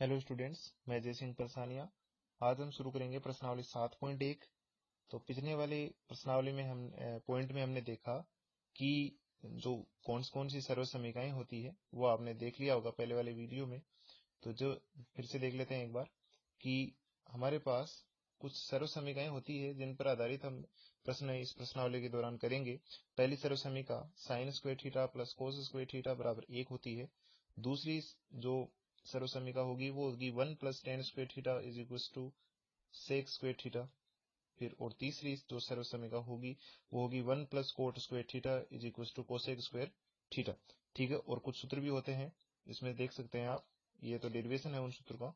Hello students, मैं जय सिंह परसानिया। आज हम शुरू करेंगे प्रश्नावली 7.1। तो पिछले वाले प्रश्नावली में हम पॉइंट में हमने देखा कि जो कौन सी सर्व समीकरणाएं होती है वो आपने देख लिया होगा पहले वाले वीडियो में। तो जो फिर से देख लेते हैं एक बार कि हमारे पास कुछ सर्व समीकरणाएं होती है जिन पर आधारित हम प्रश्न इस प्रश्नावली के दौरान करेंगे। पहली सर्व समीकरण sign square theta plus cos square theta बराबर 1 होती है। दूसरी जो सर्व समीकरण होगी वो होगी 1 plus tan square theta is equal to sec square theta. फिर और तीसरी जो सर्व समीकरण होगी वो होगी 1 plus cot square theta is equal to cosec square theta. ठीक है, और कुछ सूत्र भी होते हैं इसमें देख सकते हैं आप। ये तो डेरिवेशन है उन सूत्र का,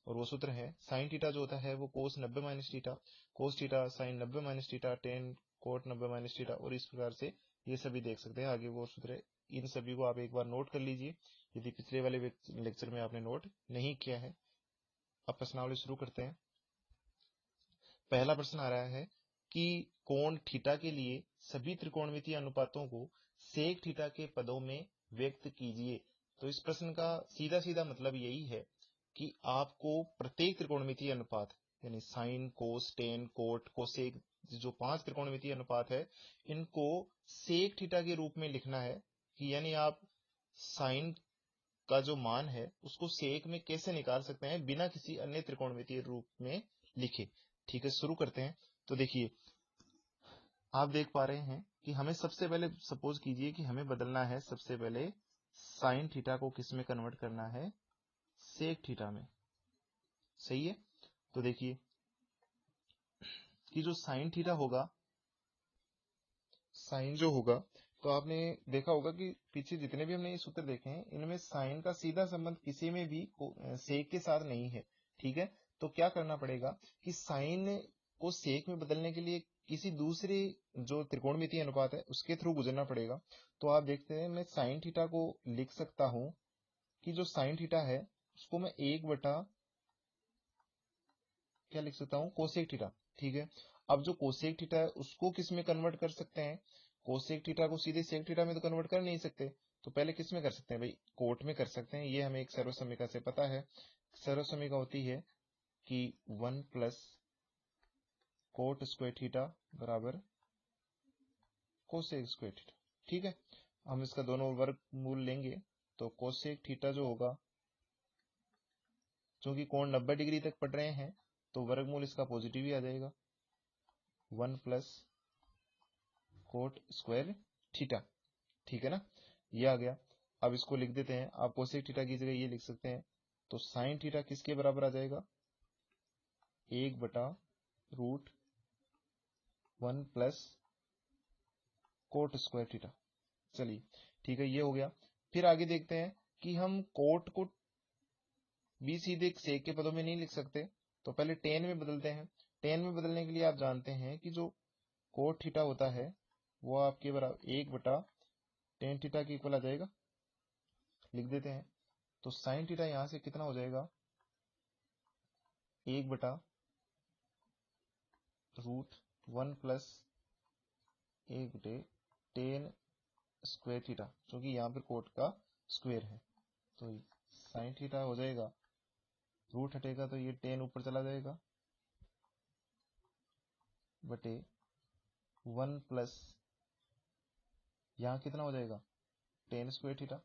और वो सूत्र है साइन थीटा जो होता है वो कोस 90 minus theta, cos theta sine 90 minus theta, ten coat 90 minus theta, और इस प्रकार से ये सभी देख सकते हैं। आगे वो सूत्र है, इन सभी को आप एक बार नोट कर लीजिए यदि पिछले वाले लेक्चर में आपने नोट नहीं किया है। अब प्रश्नावली शुरू करते हैं। पहला प्रश्न आ रहा है कि कोण थीटा के लिए सभी त्रिकोणमितीय अनुपातों को सेक थीटा के पदों में व्यक्त कीजिए। तो इस प्रश्न का सीधा सीधा मतलब यही है कि आपको प्रत्येक त्रिकोणमितीय अनुपात यानी sine cos ten coat cosec जो 5 त्रिकोणमितीय अनुपात है इनको सेक थीटा के रूप में लिखना है। कि यानी आप साइन का जो मान है उसको सेक में कैसे निकाल सकते हैं बिना किसी अन्य त्रिकोणमितीय रूप में लिखे। ठीक है, शुरू करते हैं। तो देखिए आप देख पा रहे हैं कि हमें सबसे पहले सपोज कीजिए कि हमें बदलना है, सबसे पहले साइन थीटा को किस में कन्वर्ट करना है, सेक थीटा में। सही है, तो देखिए कि जो साइन थीटा होगा, साइन जो होगा, तो आपने देखा होगा कि पीछे जितने भी हमने ये सूत्र देखे हैं इनमें साइन का सीधा संबंध किसी में भी सेक के साथ नहीं है। ठीक है, तो क्या करना पड़ेगा कि साइन को सेक में बदलने के लिए किसी दूसरे जो त्रिकोणमितीय अनुपात है उसके थ्रू गुजरना पड़ेगा। तो आप देखते हैं मैं साइन थीटा को लिख सकता हूं कि जो साइन थीटा है उसको मैं 1 बटा क्या लिख सकता हूं, कोसेक थीटा। ठीक है, अब जो कोसेक थीटा है उसको किस में कन्वर्ट कर सकते हैं, कोसेक थीटा को सीधे सेक थीटा में तो कन्वर्ट कर नहीं सकते, तो पहले किस में कर सकते हैं भाई, कोट में कर सकते हैं। ये हमें एक सर्व समीकरण से पता है। सर्व समीकरण होती है कि 1 प्लस कोट स्क्वायर थीटा बराबर कोसेक स्क्वायर थीटा। ठीक है, हम इसका दोनों वर्ग मूल लेंगे तो कोसेक थीटा जो होगा, क्योंकि कोण 90 डिग्री तक पड़ रहे हैं तो वर्गमूल इसका पॉजिटिव ही आ जाएगा, 1 प्लस कोट स्क्वायर थीटा। ठीक है ना, ये आ गया। अब इसको लिख देते हैं, आप कोसेक थीटा की जगह ये लिख सकते हैं। तो साइन थीटा किसके बराबर आ जाएगा, 1/√1 प्लस कोट स्क्वायर थीटा। चलिए ठीक है, ये हो गया। फिर आगे देखते हैं कि हम कोट को भी सीधे सेक के पदों में नहीं लिख सकते, तो पहले टेन में बदलते हैं। टेन में बदलने के लिए आप जानते हैं कि जो कोट थीटा होता है वो आपके बराबर 1/tan थीटा के इक्वल आ जाएगा। लिख देते हैं, तो साइन थीटा यहां से कितना हो जाएगा, 1/√1 प्लस 1/tan स्क्वायर थीटा, क्योंकि यहाँ पर कोट का स्क्वायर है। तो साइन थीटा हो जाएगा, रूट हटेगा तो ये टेन ऊपर चला जाएगा बटे 1 प्लस यहाँ कितना हो जाएगा, टेन स्क्वायर थीटा।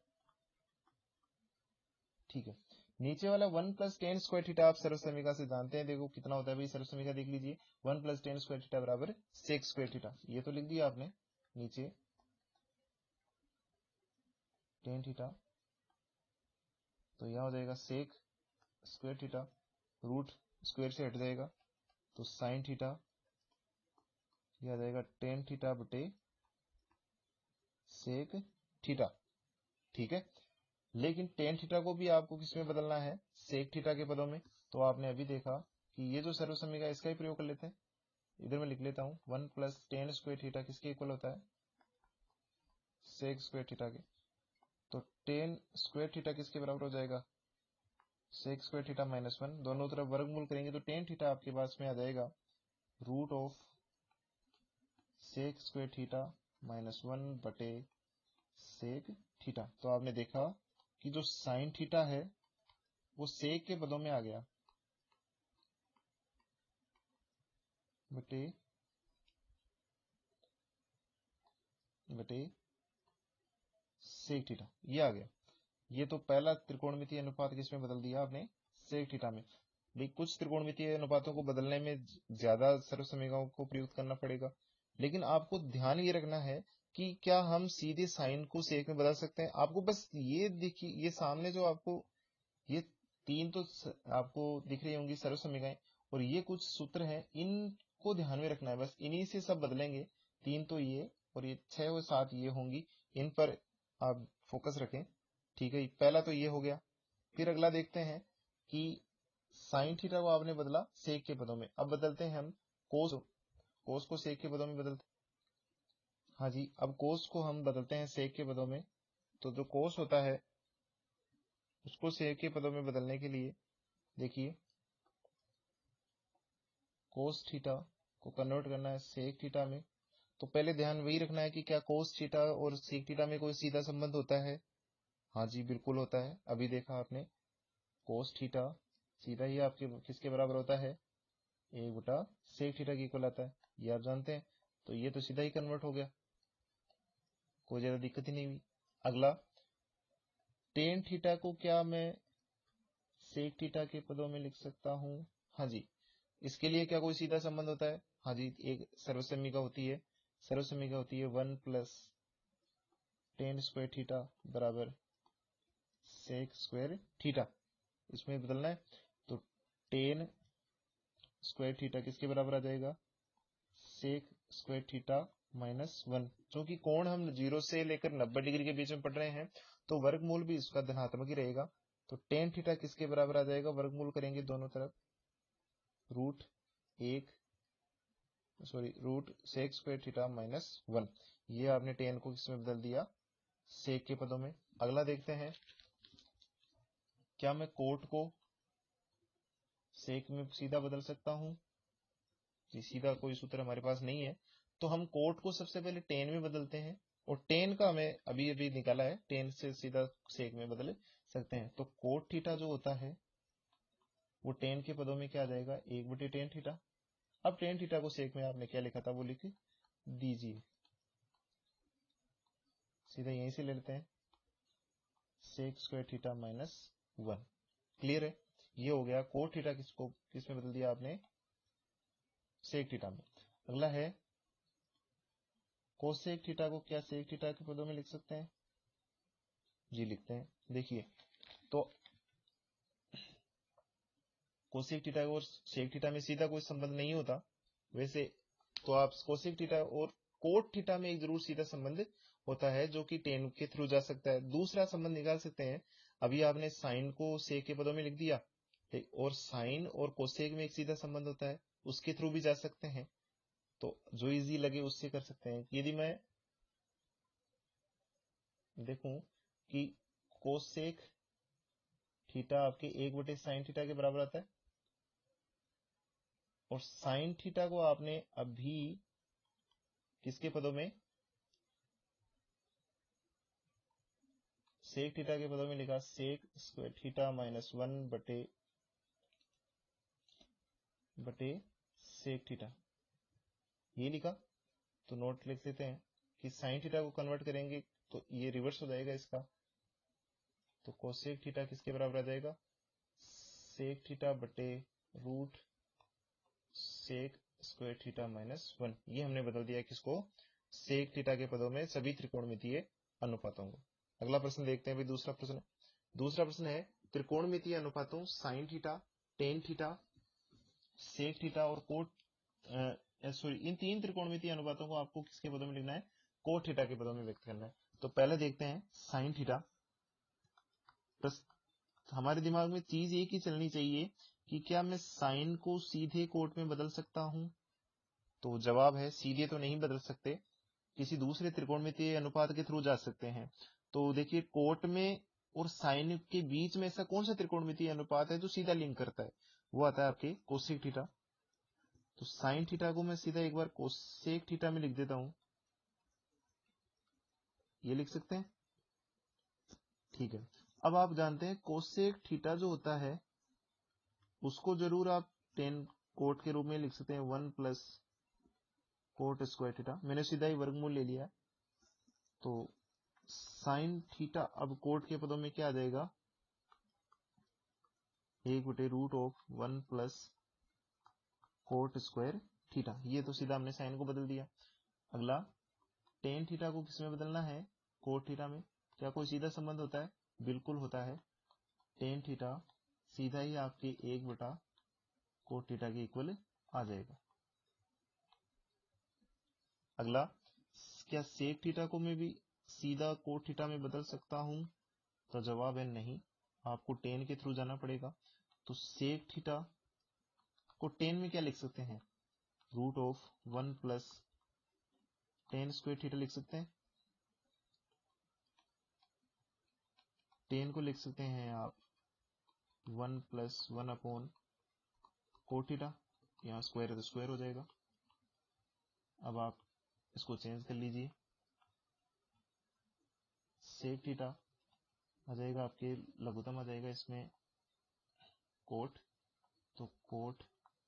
ठीक है, नीचे वाला 1 प्लस टेन स्क्वायर थीटा आप सर्व समीकरण से जानते हैं। देखो कितना होता है भाई, सर्व समीकरण देख लीजिए, 1 प्लस टेन स्क्वायर थीटा बराबर सेक स्क्वायर थीटा। ये तो लिख दिया आपने नीचे टेन थीटा, तो यह हो जाएगा sec square theta, root square से हट जाएगा तो साइन थीटा, यह आ जाएगा टेन थीटा बटे सेक थीटा। ठीक है, लेकिन टेन थीटा को भी आपको किसमें बदलना है, सेक थीटा के पदों में। तो आपने अभी देखा कि ये जो सर्व समीकरण इसका ही प्रयोग कर लेते हैं। इधर मैं लिख लेता हूं 1 प्लस टेन स्क्वायर थीटा किसके इक्वल होता है, सेक स्क्वायर थीटा के। तो टेन स्क्वायर थीटा किसके बराबर हो जाएगा, सेक स्क्वायर थीटा माइनस 1। दोनों तरफ वर्गमूल करेंगे तो टेन थीटा आपके पास में आ जाएगा root of sec square theta minus 1 बटे सेक थीटा। तो आपने देखा कि जो साइन थीटा है वो सेक के पदों में आ गया बटे सेक थीटा, ये आ गया। ये तो पहला त्रिकोणमितीय अनुपात किसमें बदल दिया आपने, सेक थीटा में। लेकिन कुछ त्रिकोणमितीय अनुपातों को बदलने में ज्यादा सर्वसमीकरणों को प्रयुक्त करना पड़ेगा, लेकिन आपको ध्यान ये रखना है कि क्या हम सीधे साइन को सेक में बदल सकते हैं। आपको बस ये देखिए, ये सामने जो आपको ये तीन तो आपको दिख रही होंगी सर्वसमीकरण, और ये कुछ सूत्र हैं, इनको ध्यान में रखना है, बस इन्हीं से सब बदलेंगे। तीन तो ये, और ये 6 और 7 ये होंगी, इन पर आप फोकस रखें। ठीक है, पहला तो ये हो गया। फिर अगला देखते हैं कि साइन थीटा को आपने बदला सेक के पदों में, अब बदलते हैं हम कोस। कोस को सेक के पदों में बदलते, हाँ जी, अब कोस को हम बदलते हैं सेक के पदों में। तो जो कोस होता है उसको सेक के पदों में बदलने के लिए देखिए, कोस थीटा को कन्वर्ट करना है सेक थीटा में। तो पहले ध्यान वही रखना है कि क्या कोस थीटा और सेक थीटा में कोई सीधा संबंध होता है। हाँ जी, बिल्कुल होता है, अभी देखा आपने। कोस थीटा सीधा ही आपके किसके बराबर होता है, 1 बटा सेक थीटा के इक्वल आता है, ये आप जानते हैं। तो ये तो सीधा ही कन्वर्ट हो गया, कोई ज्यादा दिक्कत ही नहीं हुई। अगला टेन थीटा को क्या मैं सेक थीटा के पदों में लिख सकता हूँ। हाँ जी, इसके लिए क्या कोई सीधा संबंध होता है। हाँ जी, एक सर्वसमीका होती है, सर्वसमीका होती है 1 प्लस टेन स्क्वायर थीटा बराबर सेक स्क्वायर थीटा। इसमें बदलना है तो टेन स्क्वायर थीटा किसके बराबर आ जाएगा, सेक स्क्वायर थीटा -1। क्योंकि कोण हम 0 से लेकर 90 डिग्री के बीच में पढ़ रहे हैं, तो वर्गमूल भी इसका धनात्मक ही रहेगा। तो टेन थीटा किसके बराबर आ जाएगा, वर्गमूल करेंगे दोनों तरफ, रूट सेक स्क्वायर थीटा -1। ये आपने टेन को किसमें बदल दिया, सेक के पदों में। अगला देखते हैं, क्या मैं कोट को सेक में सीधा बदल सकता हूं। जी, सीधा कोई सूत्र हमारे पास नहीं है, तो हम कोट को सबसे पहले टेन में बदलते हैं, और टेन का हमें अभी अभी निकाला है, टेन से सीधा सेक में बदल सकते हैं। तो कोट थीटा जो होता है वो टेन के पदों में क्या आ जाएगा, 1/टेन थीटा। अब टेन थीटा को सेक में आपने क्या लिखा था वो लिख दीजिए, सीधा यहीं से ले लेते हैं, सेक स्क्वायर थीटा -1। क्लियर है, ये हो गया कोट थीटा किसको किसमें बदल दिया आपने, सेक थीटा में। अगला है कोसेक थीटा को क्या सेक थीटा के पदों में लिख सकते हैं। जी लिखते हैं, देखिए तो कोसेक थीटा और सेक थीटा में सीधा कोई संबंध नहीं होता वैसे, तो आप कोसेक थीटा और कोट थीटा में एक जरूर सीधा संबंध होता है, जो कि टेन के थ्रू जा सकता है। दूसरा संबंध निकाल सकते हैं, अभी आपने साइन को सेक के पदों में लिख दिया, और साइन और कोसेक में एक सीधा संबंध होता है, उसके थ्रू भी जा सकते हैं। तो जो इजी लगे उससे कर सकते हैं। यदि मैं देखूं कि कोसेक थीटा आपके 1/साइन थीटा के बराबर आता है, और साइन थीटा को आपने अभी किसके पदों में, सेक थीटा के पदों में लिखा, सेक स्क्वायर थीटा -1 बटे सेक थीटा, ये लिखा। तो नोट लिख लेते हैं कि साइन थीटा को कन्वर्ट करेंगे तो ये रिवर्स हो जाएगा इसका, तो कोसेक थीटा किसके बराबर आ जाएगा, सेक थीटा बटे रूट सेक स्क्वायर थीटा -1। ये हमने बदल दिया किसको, सेक थीटा के पदों में सभी त्रिकोणमितीय अनुपातों को। अगला प्रश्न देखते हैं भाई, दूसरा प्रश्न है त्रिकोणमितीय अनुपातों sine theta, tan theta, sec theta और कोट सॉरी इन तीन त्रिकोणमितीय अनुपातों को आपको किसके पदों में लिखना है, कोट थीटा के पदों में व्यक्त करना है। तो पहले देखते हैं साइन थीटा। हमारे दिमाग में चीज एक ही चलनी चाहिए कि क्या मैं साइन को सीधे कोट में बदल सकता हूं। तो जवाब है सीधे तो नहीं बदल सकते, किसी दूसरे त्रिकोणमितीय अनुपात के थ्रू जा सकते हैं। तो देखिए कोट में और साइन के बीच में ऐसा कौन सा त्रिकोणमितीय अनुपात है जो सीधा लिंक करता है, वो आता है आपके कोसेक थीटा। तो साइन थीटा को मैं सीधा एक बार कोसेक थीटा में लिख देता हूं, ये लिख सकते हैं, ठीक है। अब आप जानते हैं कोसेक थीटा जो होता है उसको जरूर आप टेन कोट के रूप में लिख सकते हैं, 1 प्लस कोट स्क्वायर थीटा। मैंने सीधा ही वर्गमूल ले लिया। तो साइन थीटा अब कोट के पदों में क्या आ जाएगा, 1/√1 प्लस कोट स्क्वायर थीटा। ये तो सीधा हमने साइन को बदल दिया। अगला टेन थीटा को किस में बदलना है, कोट थीटा में। क्या कोई सीधा संबंध होता है, बिल्कुल होता है। टेन थीटा सीधा ही आपके 1/कोट थीटा के इक्वल आ जाएगा। अगला, क्या सेक थीटा को मैं भी सीधा कोट थीटा में बदल सकता हूं, तो जवाब है नहीं, आपको टेन के थ्रू जाना पड़ेगा। तो सेक थीटा को टेन में क्या लिख सकते हैं, √1 प्लस टेन स्क्वायर थीटा लिख सकते हैं। टेन को लिख सकते हैं आप 1 प्लस 1/कोट थीटा, यहाँ स्क्वायर है तो स्क्वायर हो जाएगा। अब आप इसको चेंज कर लीजिए, सेक थीटा आ जाएगा आपके लघुत्तम आ जाएगा इसमें कोट, तो कोट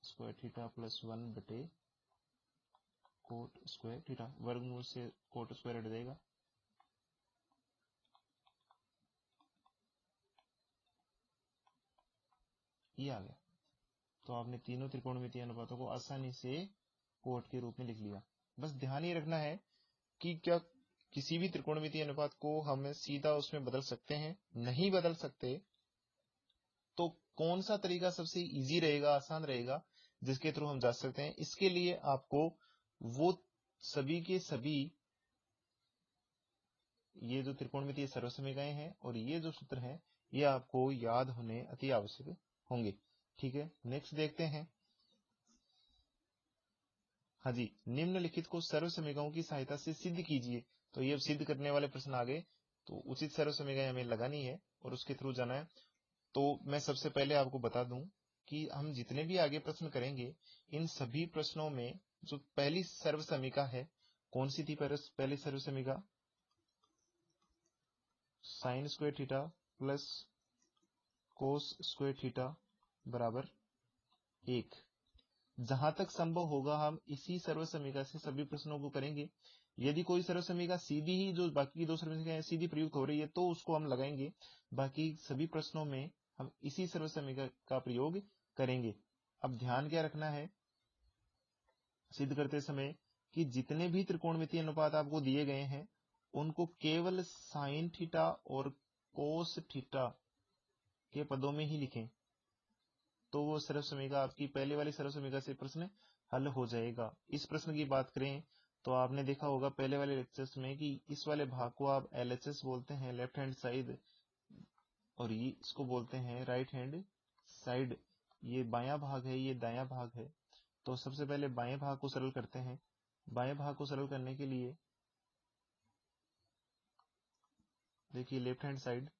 स्क्वायर थीटा प्लस 1/कोट स्क्वायर थीटा, वर्गमूल से कोट स्क्वायर हट जाएगा। ये आ गया। तो आपने तीनों त्रिकोणमितीय अनुपातों को आसानी से कोट के रूप में लिख लिया। बस ध्यान ये रखना है कि क्या किसी भी त्रिकोणमितीय अनुपात को हम सीधा उसमें बदल सकते हैं, नहीं बदल सकते तो कौन सा तरीका सबसे इजी रहेगा, आसान रहेगा, जिसके थ्रू हम जा सकते हैं। इसके लिए आपको वो सभी के सभी ये जो त्रिकोणमितीय सर्वसमीकरण हैं और ये जो सूत्र हैं ये आपको याद होने अति आवश्यक होंगे। ठीक है, नेक्स्ट देखते हैं। हाँ जी, निम्नलिखित को सर्वसमीकरणों की सहायता से सिद्ध कीजिए। तो ये सिद्ध करने वाले प्रश्न आ गए, तो उचित सर्वसमीकरण हमें लगानी है और उसके थ्रू जाना है। तो मैं सबसे पहले आपको बता दूं कि हम जितने भी आगे प्रश्न करेंगे इन सभी प्रश्नों में जो पहली सर्वसमीकरण है, कौन सी थी पहली सर्वसमीकरण, sine square theta plus cos square theta बराबर 1। जहां तक संभव होगा हम इसी सर्वसमीकरण से सभी प्रश्नों को करेंगे। यदि कोई सर्वसमीकरण सीधी ही जो बाकी की दो सर्वसमीकरण सीधी प्रयुक्त हो रही है तो उसको हम लगाएंगे, बाकी सभी प्रश्नों में हम इसी सर्वसमीकरण का प्रयोग करेंगे। अब ध्यान क्या रखना है सिद्ध करते समय कि जितने भी त्रिकोणमितीय अनुपात आपको दिए गए हैं उनको केवल साइन थीटा और कोस थीटा के पदों में ही लिखें, तो वो सर्वसमीकरण आपकी पहले वाली सर्वसमीकरण से प्रश्न हल हो जाएगा। इस प्रश्न की बात करें तो आपने देखा होगा पहले वाले लेक्चर्स में कि इस वाले भाग को आप LHS बोलते हैं, लेफ्ट हैंड साइड, और ये इसको बोलते हैं राइट हैंड साइड। ये बायां भाग है, ये दायां भाग है। तो सबसे पहले बाएं भाग को सरल करते हैं। बाएं भाग को सरल करने के लिए देखिए लेफ्ट हैंड साइड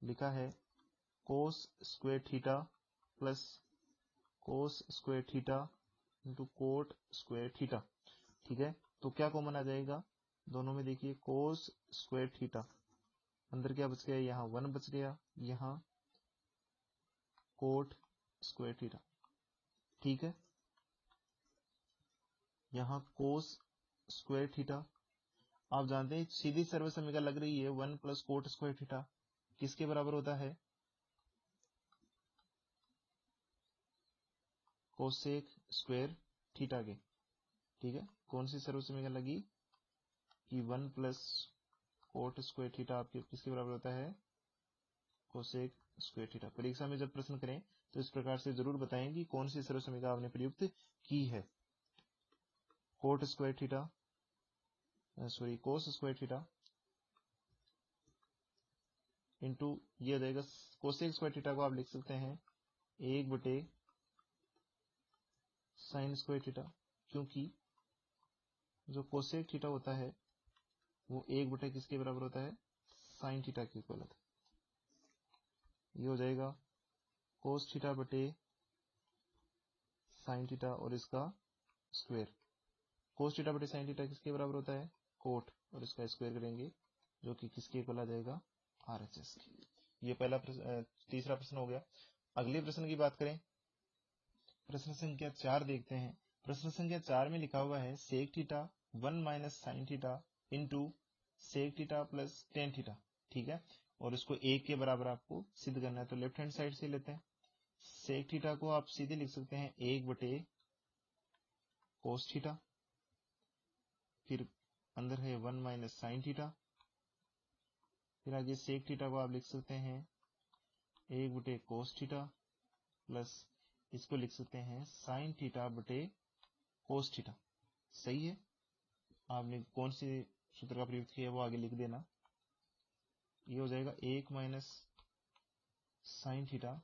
लिखा है कोस square theta plus cos square theta into coat square theta. ठीक है, तो क्या कॉमन आ जाएगा दोनों में, देखिए कोस स्क्वायर थीटा, अंदर क्या बच गया, यहाँ 1 बच गया, यहाँ कोट स्क्वायर थीटा। ठीक है, यहाँ कोस स्क्वायर थीटा आप जानते हैं सीधी सर्वसमीकरण लग रही है 1 प्लस कोट स्क्वायर थीटा किसके बराबर होता है, कोसेक स्क्वायर थीटा के। ठीक है, कौन सी सर्वसमीकरण लगी कि 1 प्लस कोट स्क्वायर थीटा आपके किसके बराबर होता है, कोसेक स्क्वायर थीटा। परीक्षा में जब प्रश्न करें तो इस प्रकार से जरूर बताएं कि कौन सी सर्वसमीकरण आपने प्रयुक्त की है। कोट स्क्वायर थीटा सॉरी कोस स्क्वायर थीटा इंटू ये देगा कोसेक स्क्वायर थीटा को आप लिख सकते हैं 1/साइन स्क्वायर थीटा, क्योंकि जो कोसेक थीटा होता है वो 1/, किसके बराबर होता है, साइन थीटा के इक्वल होता है। ये हो जाएगा कोस थीटा बटे साइन थीटा और इसका स्क्वायर। कोस थीटा बटे साइन थीटा किसके बराबर होता है, कोट, और इसका स्क्वायर करेंगे जो कि किसके इक्वल आ जाएगा, RHS की। ये पहला तीसरा प्रश्न हो गया। अगले प्रश्न की बात करें, प्रश्न संख्या 4 देखते हैं। प्रश्न संख्या 4 में लिखा हुआ है sec theta 1 minus sine theta into sec theta plus tan theta, ठीक है, और इसको 1 के बराबर आपको सिद्ध करना है। तो लेफ्ट हैंड साइड से लेते हैं। सेक थीटा को आप सीधे लिख सकते हैं 1 बटे कोस थीटा, फिर अंदर है 1 माइनस साइन थीटा, फिर आगे सेक थीटा को आप लिख सकते हैं 1 बटे कोस थीटा प्लस इसको लिख सकते हैं साइन थीटा बटे कोस थीटा। सही है। आपने कौन से सूत्र का प्रयोग किया है वो आगे लिख देना। ये हो जाएगा 1 माइनस साइन थीटा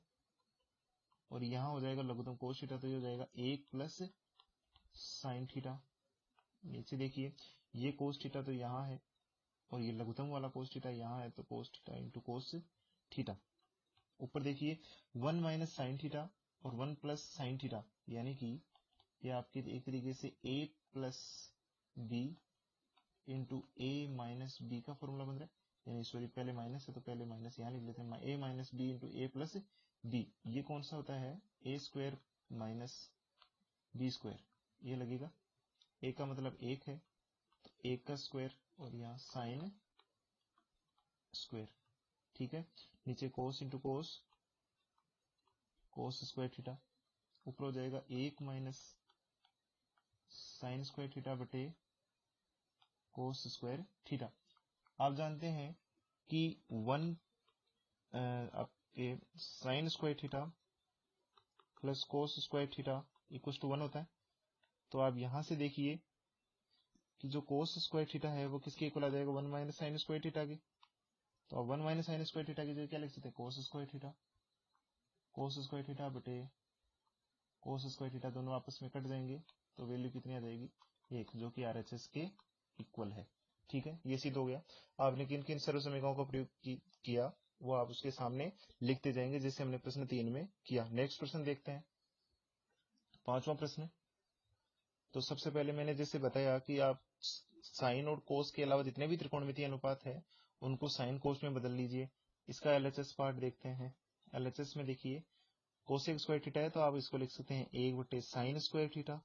और यहाँ हो जाएगा लघुत्तम कोस थीटा, तो ये हो जाएगा 1 प्लस साइन थीटा। नीचे देखिए ये कोस थीटा तो यहाँ है और ये लघुत्तम वाला कोस थीटा यहाँ है, तो cos theta into cos theta. ऊपर देखिए 1 माइनस साइन थीटा और 1 प्लस साइन थीटा, यानी कि ये आपके एक तरीके से a plus B into A minus B का फॉर्मूला बन रहा है, यानी सॉरी पहले माइनस है तो पहले माइनस यहाँ लिख लेते हैं, a minus B into A plus B. ये कौन सा होता है, A square minus B square, ये लगेगा। a का मतलब 1 है तो 1 का स्क्वायर और यहाँ साइन स्क्वायर, ठीक है। नीचे cos into cos, cos square theta, ऊपर हो जाएगा 1 माइनस साइन स्क्वायर थीटा बटे कोस स्क्वायर थीटा। आप जानते हैं कि 1 आपके sine square theta plus cos square theta equal to 1 होता है। तो आप यहां से देखिए कि जो कोस स्क्वायर थीटा है वो किसके इक्वल आ जाएगा, 1 माइनस साइन स्क्वायर थीटा के। तो आप 1 माइनस साइन स्क्वायर थीटा की जगह क्या लिख सकते हैं, कोस स्क्वायर थीटा। कोस स्क्वायर थीटा बटे कोस स्क्वायर थीटा दोनों आपस में कट जाएंगे तो वैल्यू कितनी आ जाएगी, 1, जो कि RHS के इक्वल है। ठीक है, ये सिद्ध हो गया। आपने किन किन सर्व समीकरणों का प्रयोग किया वो आप उसके सामने लिखते जाएंगे, जैसे हमने प्रश्न 3 में किया। नेक्स्ट प्रश्न देखते हैं, 5वां प्रश्न। तो सबसे पहले मैंने जैसे बताया कि आप साइन और कोस के अलावा जितने भी त्रिकोणमितीय अनुपात है उनको साइन कोस में बदल लीजिए। इसका LHS पार्ट देखते हैं। LHS में देखिए कोसेक स्क्वायर थीटा है तो आप इसको लिख सकते हैं 1 बटे साइन स्क्वायर थीटा,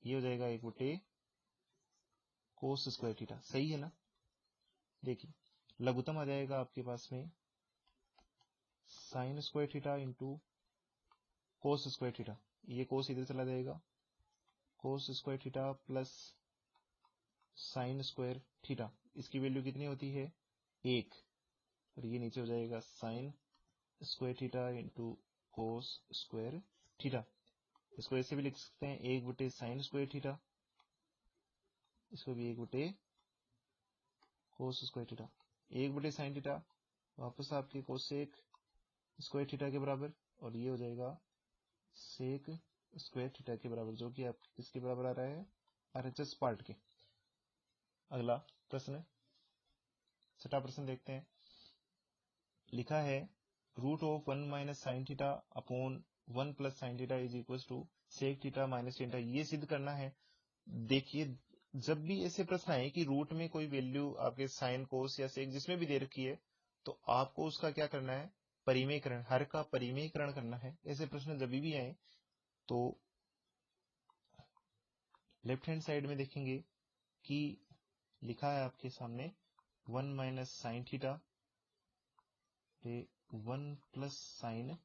ये हो जाएगा 1 बटे कोस स्क्वायर थीटा। सही है ना। देखिए लघुत्तम आ जाएगा आपके पास में sign square theta into cos square theta, ये कोस इधर चला जाएगा, कोस square theta plus sign square theta, इसकी वैल्यू कितनी होती है, 1, और ये नीचे हो जाएगा sign square theta into cos square theta. इसको ऐसे भी लिख सकते हैं 1 बटे साइन स्क्वायर थीटा, इसको भी 1 बटे कोस स्क्वायर थीटा। 1 बटे साइन थीटा वापस आपके कोसेक स्क्वायर थीटा के बराबर, और ये हो जाएगा सेक स्क्वायर थीटा के बराबर, जो कि आप किसके बराबर आ रहा है, RHS पार्ट के। अगला प्रश्न, 6वां प्रश्न देखते हैं। लिखा है root of 1 minus sine theta upon 1 plus sine theta is equal to sec theta minus tan theta, ये सिद्ध करना है। देखिए जब भी ऐसे प्रश्न आए कि रूट में कोई वैल्यू आपके साइन कोस या सेक जिसमें भी दे रखी है, तो आपको उसका क्या करना है, परिमेयकरण, हर का परिमेयकरण करना है। ऐसे प्रश्न जब भी आए तो लेफ्ट हैंड साइड में देखेंगे कि लिखा है आपके सामने 1 minus sine theta 1 plus sine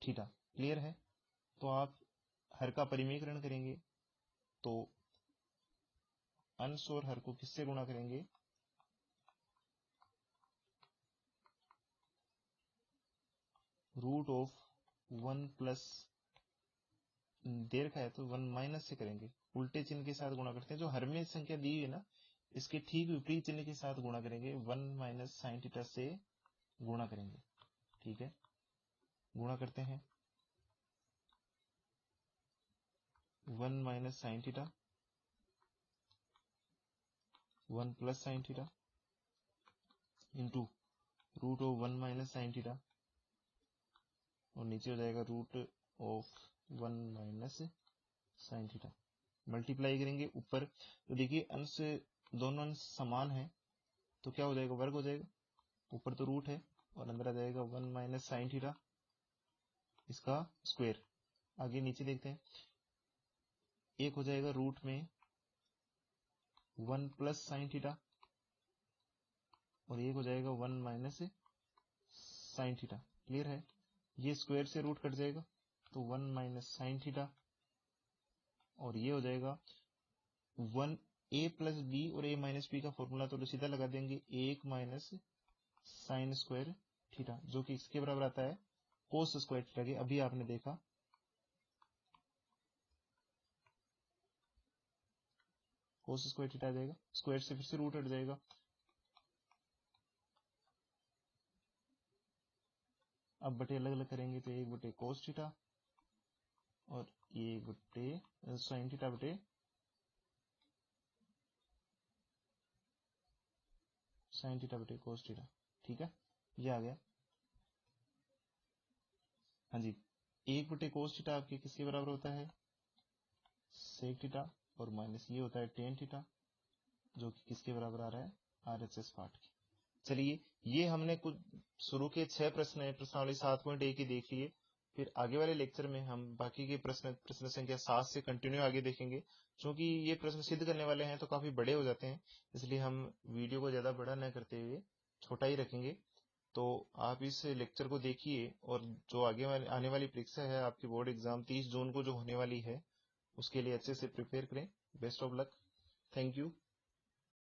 theta. Clear है। तो आप हर का परिमेयकरण करेंगे तो अंश और हर को किससे गुणा करेंगे, रूट ऑफ 1 प्लस दे रखा है तो 1 माइनस से करेंगे, उल्टे चिन्ह के साथ गुणा करते हैं। जो हर में संख्या दी हुई है ना, इसके ठीक विपरीत चिन्ह के साथ गुणा करेंगे, 1 माइनस साइन थीटा से गुणा करेंगे। ठीक है, गुणा करते हैं 1 minus sine theta 1 plus sine theta into root of 1 minus sine theta, और नीचे हो जाएगा root of 1 minus sine theta. Multiply करेंगे ऊपर, तो देखिए अंश, दोनों अंश समान है तो क्या हो जाएगा, वर्ग हो जाएगा, ऊपर तो रूट है और अंदर आ जाएगा 1 माइनस साइन थीटा इसका स्क्वायर। आगे नीचे देखते हैं, एक हो जाएगा रूट में 1 प्लस साइन थीटा और एक हो जाएगा 1 माइनस साइन थीटा। क्लियर है, ये स्क्वायर से रूट कट जाएगा तो 1 माइनस साइन थीटा और ये हो जाएगा 1 a प्लस बी और a माइनस बी का फॉर्मूला तो सीधा लगा देंगे 1 माइनस साइन स्क्वायर थीटा जो कि इसके बराबर आता है कोस स्क्वायर थीटा के। अभी आपने देखा कोस स्क्वायर थीटा आ जाएगा, स्क्वायर से फिर से रूट हट जाएगा, अब बटे अलग अलग करेंगे तो 1 बटे कोस थीटा और 1 बटे साइन थीटा बटे साइन थीटा बटे कोस थीटा। ठीक है, ये आ गया। हाँ जी, 1 बटे कोस थीटा आपके किसके बराबर होता है, सेक थीटा, और माइनस ये होता है टेन थीटा जो कि किसके बराबर आ रहा है, RHS पार्ट की। चलिए, ये हमने कुछ शुरू के 6 प्रश्न है प्रश्नावली 7.1 की देख लिए। फिर आगे वाले लेक्चर में हम बाकी के प्रश्न संख्या 7 से कंटिन्यू आगे देखेंगे। क्योंकि ये प्रश्न सिद्ध करने वाले हैं तो काफी बड़े हो जाते हैं, इसलिए हम वीडियो को ज्यादा बड़ा न करते हुए छोटा ही रखेंगे। तो आप इस लेक्चर को देखिए और जो आगे आने वाली परीक्षा है आपकी बोर्ड एग्जाम 30 जून को जो होने वाली है उसके लिए अच्छे से प्रिपेयर करें। Best of luck, thank you.